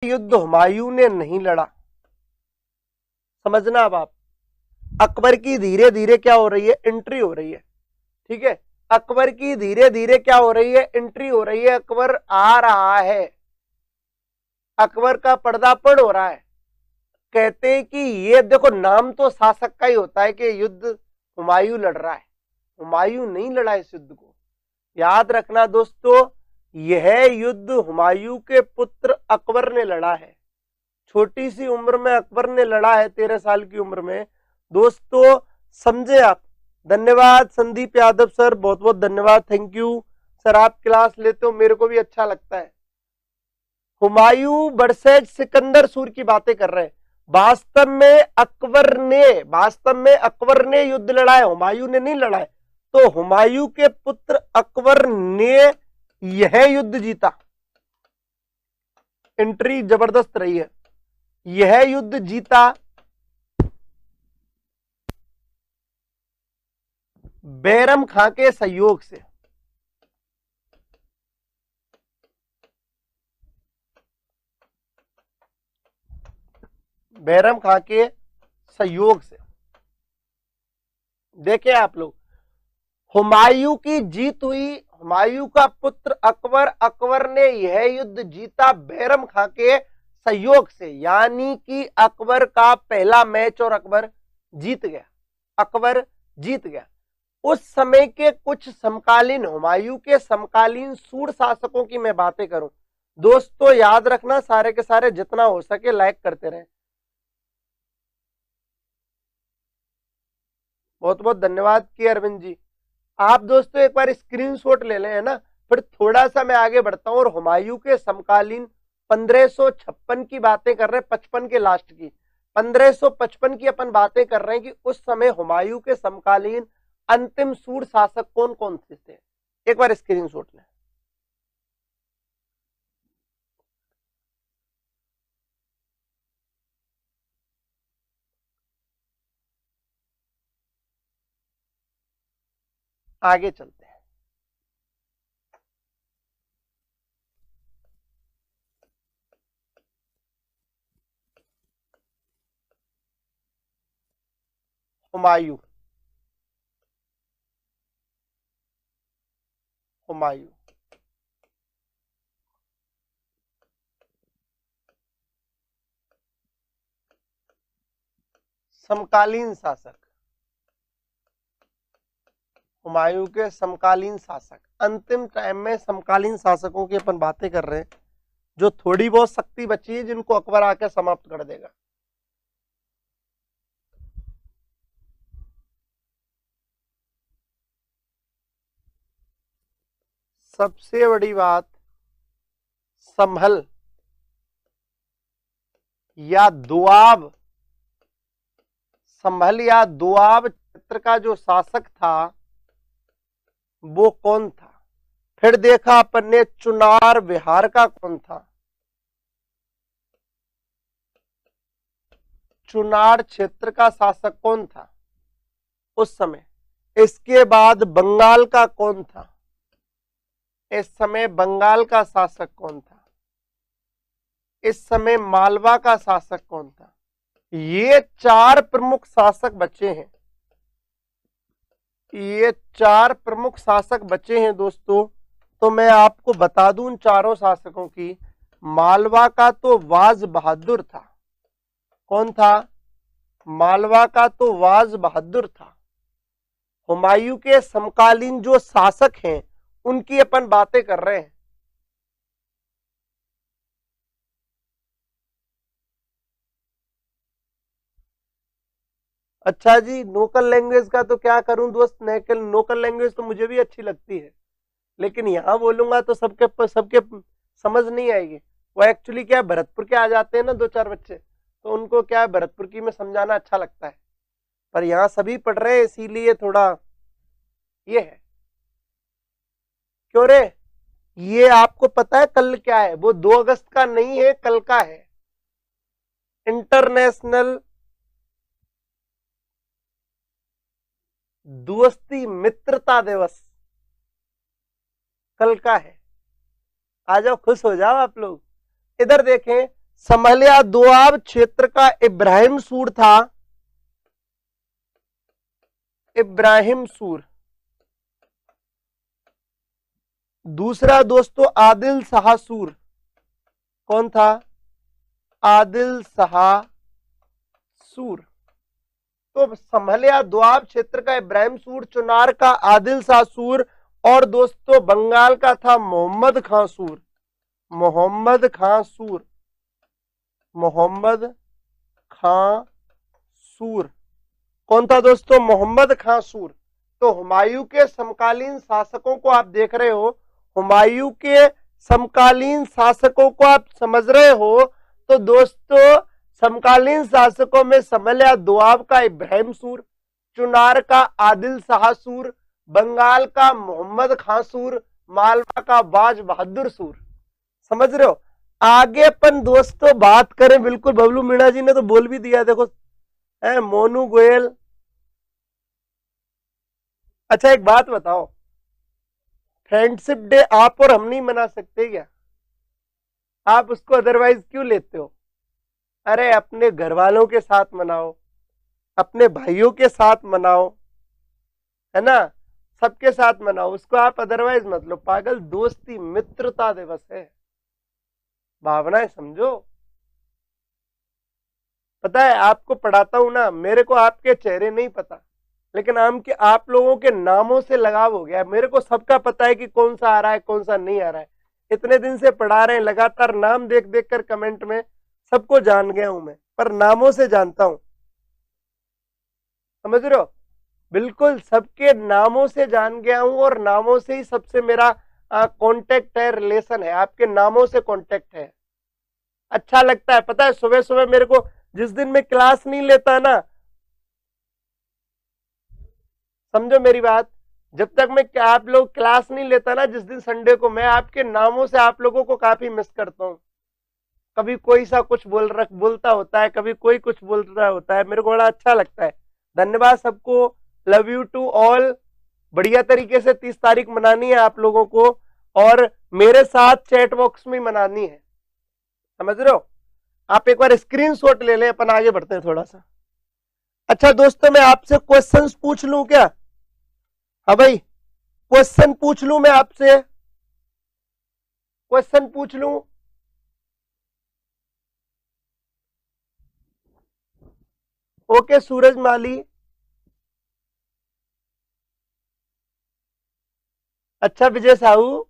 युद्ध हुमायूं ने नहीं लड़ा। समझना अब आप, अकबर की धीरे धीरे क्या हो रही है, एंट्री हो रही है। ठीक है, अकबर की धीरे धीरे क्या हो रही है, एंट्री हो रही है। अकबर आ रहा है, अकबर का पर्दापण हो रहा है। कहते हैं कि ये देखो, नाम तो शासक का ही होता है कि युद्ध हुमायूं लड़ रहा है, हुमायूं नहीं लड़ा इस युद्ध को। याद रखना दोस्तों, यह युद्ध हुमायूं के पुत्र अकबर ने लड़ा है। छोटी सी उम्र में अकबर ने लड़ा है, 13 साल की उम्र में। दोस्तों समझे आप। धन्यवाद संदीप यादव सर, बहुत बहुत धन्यवाद, थैंक यू सर। आप क्लास लेते हो, मेरे को भी अच्छा लगता है। हुमायूं वर्सेस सिकंदर सूर की बातें कर रहे हैं। वास्तव में अकबर ने युद्ध लड़ा है, हुमायूं ने नहीं लड़ा है। तो हुमायूं के पुत्र अकबर ने यह युद्ध जीता। एंट्री जबरदस्त रही है, यह युद्ध जीता बैरम खां के सहयोग से। बैरम खां के सहयोग से। देखे आप लोग, हुमायूं की जीत हुई, हुमायूं का पुत्र अकबर, अकबर ने यह युद्ध जीता बैरम खां के सहयोग से। यानी कि अकबर का पहला मैच और अकबर जीत गया, अकबर जीत गया। उस समय के कुछ समकालीन, हुमायूं के समकालीन सूर शासकों की मैं बातें करूं। दोस्तों याद रखना, सारे के सारे जितना हो सके लाइक करते रहें। बहुत बहुत धन्यवाद कि अरविंद जी। आप दोस्तों एक बार स्क्रीनशॉट ले लें, है ना। फिर थोड़ा सा मैं आगे बढ़ता हूं और हुमायूं के समकालीन 1556 की बातें कर रहे हैं, 55 के लास्ट की, 1555 की अपन बातें कर रहे हैं कि उस समय हुमायूं के समकालीन अंतिम सूर शासक कौन कौन से थे। एक बार स्क्रीनशॉट लें। आगे चलते हैं। हुमायूं, हुमायूं समकालीन शासक, हुमायूं के समकालीन शासक। अंतिम टाइम में समकालीन शासकों की अपन बातें कर रहे हैं, जो थोड़ी बहुत शक्ति बची है, जिनको अकबर आके समाप्त कर देगा। सबसे बड़ी बात, संभल या दोआब, संभल या दोआब क्षेत्र का जो शासक था वो कौन था। फिर देखा अपन ने चुनार बिहार का कौन था, चुनार क्षेत्र का शासक कौन था उस समय। इसके बाद बंगाल का कौन था, इस समय बंगाल का शासक कौन था। इस समय मालवा का शासक कौन था। ये 4 प्रमुख शासक बचे हैं, ये 4 प्रमुख शासक बचे हैं दोस्तों। तो मैं आपको बता दूं उन चारों शासकों की। मालवा का तो वाज बहादुर था। कौन था, मालवा का तो वाज बहादुर था। हुमायूं के समकालीन जो शासक हैं उनकी अपन बातें कर रहे हैं। अच्छा जी, लोकल लैंग्वेज का तो क्या करूं दोस्त, लोकल लैंग्वेज तो मुझे भी अच्छी लगती है, लेकिन यहां बोलूंगा तो सबके सबके समझ नहीं आएगी। वो एक्चुअली क्या है, भरतपुर के आ जाते हैं ना 2-4 बच्चे, तो उनको क्या है, भरतपुर की में समझाना अच्छा लगता है। पर यहाँ सभी पढ़ रहे हैं, इसीलिए थोड़ा ये है। क्यों रे, ये आपको पता है कल क्या है, वो 2 अगस्त का नहीं है, कल का है, इंटरनेशनल दोस्ती मित्रता दिवस कल का है। आ जाओ, खुश हो जाओ आप लोग। इधर देखें, समलिया दोआब क्षेत्र का इब्राहिम सूर था, इब्राहिम सूर। दूसरा दोस्तों आदिल शाह सूर, कौन था? आदिल शाह सूर। तो समलिया दोआब क्षेत्र का इब्राहिम सूर, चुनार का आदिल शाह सूर, और दोस्तों बंगाल का था मोहम्मद खां सूर, मोहम्मद खां सूर, मोहम्मद खां सूर। कौन था दोस्तों? मोहम्मद खां सूर। तो हुमायूं के समकालीन शासकों को आप देख रहे हो, हुमायूं के समकालीन शासकों को आप समझ रहे हो। तो दोस्तों समकालीन शासकों में समलिया दोआब का इब्राहिम सूर, चुनार का आदिल शाह सूर, बंगाल का मोहम्मद खां सूर, मालवा का बाज बहादुर सूर। समझ रहे हो? आगे अपन दोस्तों बात करें, बिल्कुल बबलू मीणा जी ने तो बोल भी दिया, देखो मोनू गोयल। अच्छा एक बात बताओ, फ्रेंडशिप डे आप और हम नहीं मना सकते क्या? आप उसको अदरवाइज क्यों लेते हो? अरे अपने घर वालों के साथ मनाओ, अपने भाइयों के साथ मनाओ, है ना, सबके साथ मनाओ उसको, आप अदरवाइज मत लो। पागल, दोस्ती मित्रता दिवस है, भावनाएं समझो। पता है आपको पढ़ाता हूं ना, मेरे को आपके चेहरे नहीं पता, लेकिन आप लोगों के नामों से लगाव हो गया। मेरे को सबका पता है कि कौन सा आ रहा है कौन सा नहीं आ रहा है। इतने दिन से पढ़ा रहे हैं, लगातार नाम देख देख कर कमेंट में सबको जान गया हूं मैं, पर नामों से जानता हूं। समझ रहे हो? बिल्कुल सबके नामों से जान गया हूं, और नामों से ही सबसे मेरा कांटेक्ट है, रिलेशन है, आपके नामों से कांटेक्ट है। अच्छा लगता है। पता है सुबह सुबह मेरे को, जिस दिन मैं क्लास नहीं लेता ना, समझो मेरी बात, जब तक मैं आप लोग क्लास नहीं लेता ना, जिस दिन संडे को, मैं आपके नामों से आप लोगों को काफी मिस करता हूं। कभी कोई सा कुछ बोलता होता है, कभी कोई कुछ बोल रहा होता है, मेरे को बड़ा अच्छा लगता है। धन्यवाद सबको, लव यू टू ऑल। बढ़िया तरीके से 30 तारीख मनानी है आप लोगों को, और मेरे साथ चैट बॉक्स में मनानी है। समझ रहे हो? आप एक बार स्क्रीनशॉट ले लें, अपन आगे बढ़ते हैं थोड़ा सा। अच्छा दोस्तों मैं आपसे क्वेश्चंस पूछ लूं क्या? हाँ भाई, क्वेश्चन पूछ लूं मैं आपसे, क्वेश्चन पूछ लूं? ओके सूरज माली। अच्छा विजय साहू।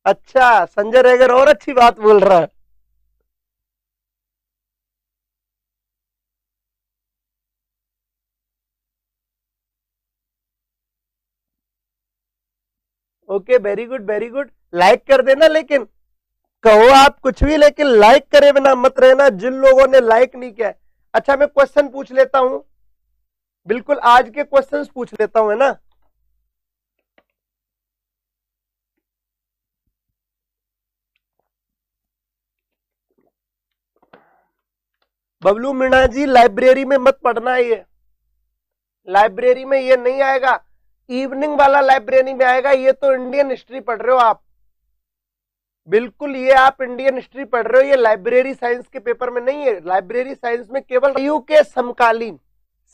अच्छा संजय रेगर और अच्छी बात बोल रहा है। Okay very good very good. Like कर देना, लेकिन कहो आप कुछ भी, लेकिन लाइक करे बिना मत रहना जिन लोगों ने लाइक नहीं किया है। अच्छा मैं क्वेश्चन पूछ लेता हूं, बिल्कुल आज के क्वेश्चंस पूछ लेता हूं, है ना। बबलू मीणा जी लाइब्रेरी में मत पढ़ना, ये लाइब्रेरी में ये नहीं आएगा, इवनिंग वाला लाइब्रेरी में आएगा। ये तो इंडियन हिस्ट्री पढ़ रहे हो आप, बिल्कुल ये आप इंडियन हिस्ट्री पढ़ रहे हो, ये लाइब्रेरी साइंस के पेपर में नहीं है। लाइब्रेरी साइंस में केवल यू के समकालीन,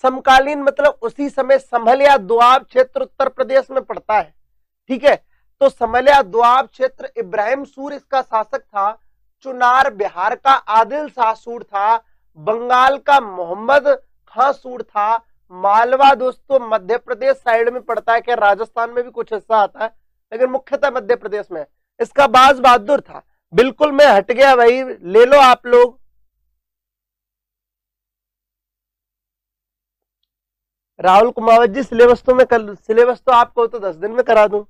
समकालीन मतलब उसी समय समलिया दोआब क्षेत्र उत्तर प्रदेश में पड़ता है, ठीक है। तो समलिया दोआब क्षेत्र इब्राहिम सूर इसका शासक था, चुनार बिहार का आदिल शाह सूर था, बंगाल का मोहम्मद खां सूर था, मालवा दोस्तों मध्य प्रदेश साइड में पड़ता है, क्या राजस्थान में भी कुछ हिस्सा आता है, लेकिन मुख्यतः मध्य प्रदेश में। इसका बाज बहादुर था। बिल्कुल मैं हट गया भाई, ले लो आप लोग। राहुल कुमावत जी सिलेबस तो मैं कर, सिलेबस तो आपको तो 10 दिन में करा दूं,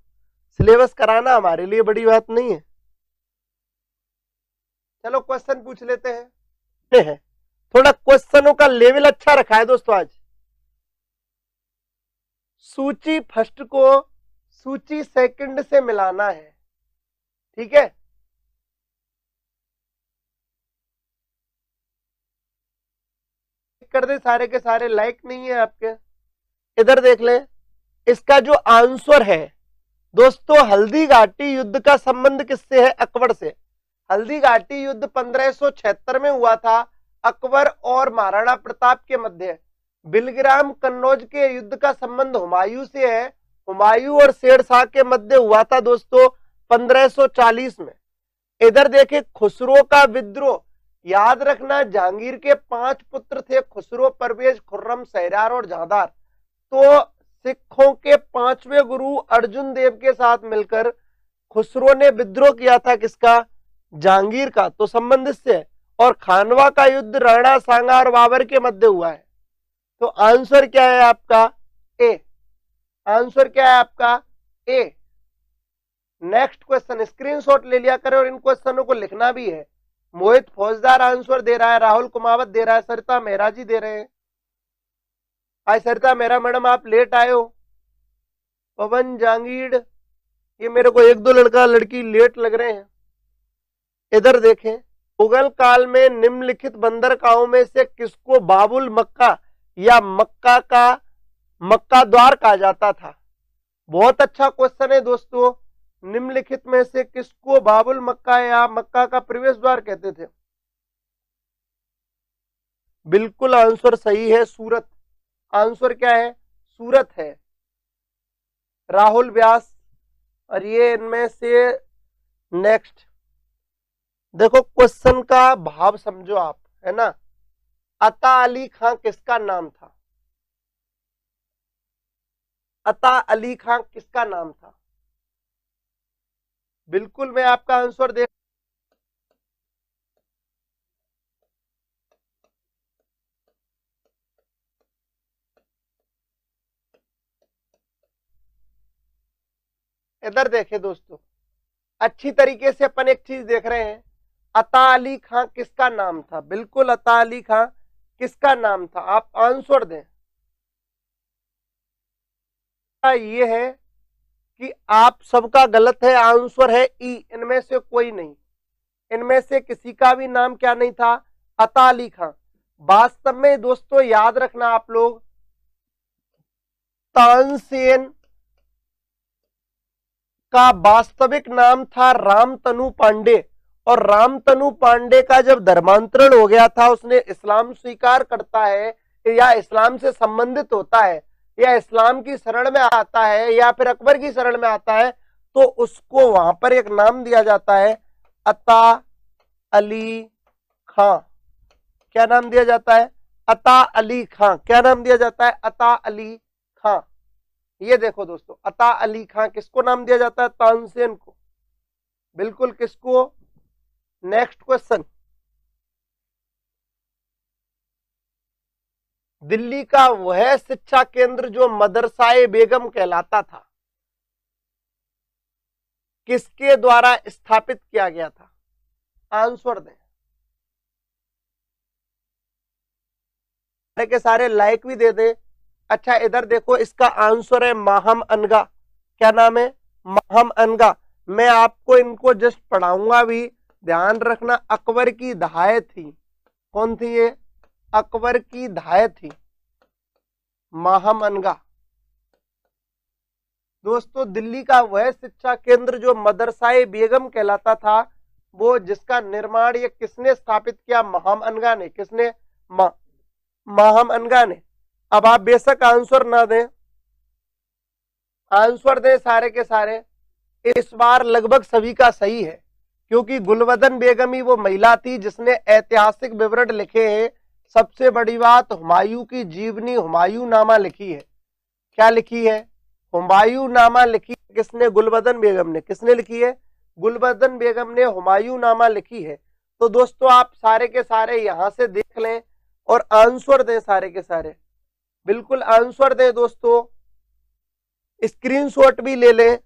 सिलेबस कराना हमारे लिए बड़ी बात नहीं है। चलो क्वेश्चन पूछ लेते हैं, थोड़ा क्वेश्चनों का लेवल अच्छा रखा है दोस्तों आज। सूची फर्स्ट को सूची सेकंड से मिलाना है, ठीक है। कर दे सारे के सारे, लाइक नहीं है आपके, इधर देख ले। इसका जो आंसर है दोस्तों हल्दी घाटी युद्ध का संबंध किससे है? अकबर से। हल्दी घाटी युद्ध 1576 में हुआ था, अकबर और महाराणा प्रताप के मध्य। बिलग्राम कन्नौज के युद्ध का संबंध हुमायूं से है, हुमायूं और शेरशाह के मध्य हुआ था दोस्तों 1540 में। इधर देखें खुसरो का विद्रोह, याद रखना जहांगीर के 5 पुत्र थे, खुसरो, परवेज, खुर्रम, सहरयार और जहांदार। तो सिखों के 5वें गुरु अर्जुन देव के साथ मिलकर खुसरो ने विद्रोह किया था, किसका? जहांगीर का। तो संबंध इससे है। और खानवा का युद्ध राणा सांगा और बाबर के मध्य हुआ है। तो आंसर क्या है आपका? ए। आंसर क्या है आपका? ए। नेक्स्ट क्वेश्चन, स्क्रीनशॉट ले लिया करें और इन क्वेश्चनों को लिखना भी है। मोहित फौजदार आंसर दे रहा है, राहुल कुमावत दे रहा है, सरिता मेहरा जी दे रहे हैं। आज सरिता मेहरा मैडम आप लेट आए हो। पवन जांगीड़, ये मेरे को 1-2 लड़का लड़की लेट लग रहे हैं। इधर देखें, मुगल काल में निम्नलिखित बंदरगाहों में से किसको बाबुल मक्का या मक्का द्वार कहा जाता था? बहुत अच्छा क्वेश्चन है दोस्तों। निम्नलिखित में से किसको बाबुल मक्का या मक्का का प्रवेश द्वार कहते थे? बिल्कुल आंसर सही है, सूरत। आंसर क्या है? सूरत है। राहुल व्यास। और ये इनमें से नेक्स्ट देखो, क्वेश्चन का भाव समझो आप, है ना। अता अली खां किसका नाम था? अता अली खां किसका नाम था? बिल्कुल मैं आपका आंसर दे। इधर देखें दोस्तों, अच्छी तरीके से अपन एक चीज देख रहे हैं। अता अली खां किसका नाम था? बिल्कुल अता अली खां किसका नाम था? आप आंसर दें। ये है कि आप सबका गलत है, आंसर है ई। इनमें से कोई नहीं, इनमें से किसी का भी नाम क्या नहीं था? अता अली खां। वास्तव में दोस्तों याद रखना आप लोग, तानसेन का वास्तविक नाम था रामतनु पांडे। और रामतनु पांडे का जब धर्मांतरण हो गया था, उसने इस्लाम स्वीकार करता है या इस्लाम से संबंधित होता है या इस्लाम की शरण में आता है या फिर अकबर की शरण में आता है, तो उसको वहां पर एक नाम दिया जाता है, अता अली खां। क्या नाम दिया जाता है? अता अली खां। क्या नाम दिया जाता है? अता अली खां। ये देखो दोस्तों, अता अली खां किसको नाम दिया जाता है? तानसेन को। बिल्कुल किसको? नेक्स्ट क्वेश्चन, दिल्ली का वह शिक्षा केंद्र जो मदरसाए बेगम कहलाता था, किसके द्वारा स्थापित किया गया था? आंसर दें। सारे के सारे लाइक भी दे दें। अच्छा इधर देखो, इसका आंसर है माहम अनगा। क्या नाम है? माहम अनगा। मैं आपको इनको जस्ट पढ़ाऊंगा भी, ध्यान रखना। अकबर की धाय थी। कौन थी ये? अकबर की धाय थी माहम अनगा। दोस्तों दिल्ली का वह शिक्षा केंद्र जो मदरसाए बेगम कहलाता था, वो जिसका निर्माण ये किसने स्थापित किया? माहम अनगा ने। किसने? माहम अनगा ने। अब आप बेशक आंसर ना दें, आंसर दें सारे के सारे। इस बार लगभग सभी का सही है, क्योंकि गुलबदन बेगम ही वो महिला थी जिसने ऐतिहासिक विवरण लिखे हैं। सबसे बड़ी बात, हुमायूं की जीवनी हुमायूं नामा लिखी है। क्या लिखी है? हुमायूं नामा लिखी। किसने? गुलबदन बेगम ने। किसने लिखी है? गुलबदन बेगम ने हुमायूं नामा लिखी है। तो दोस्तों आप सारे के सारे यहां से देख लें और आंसर दें सारे के सारे। बिल्कुल आंसर दें दोस्तों, स्क्रीनशॉट भी ले लें।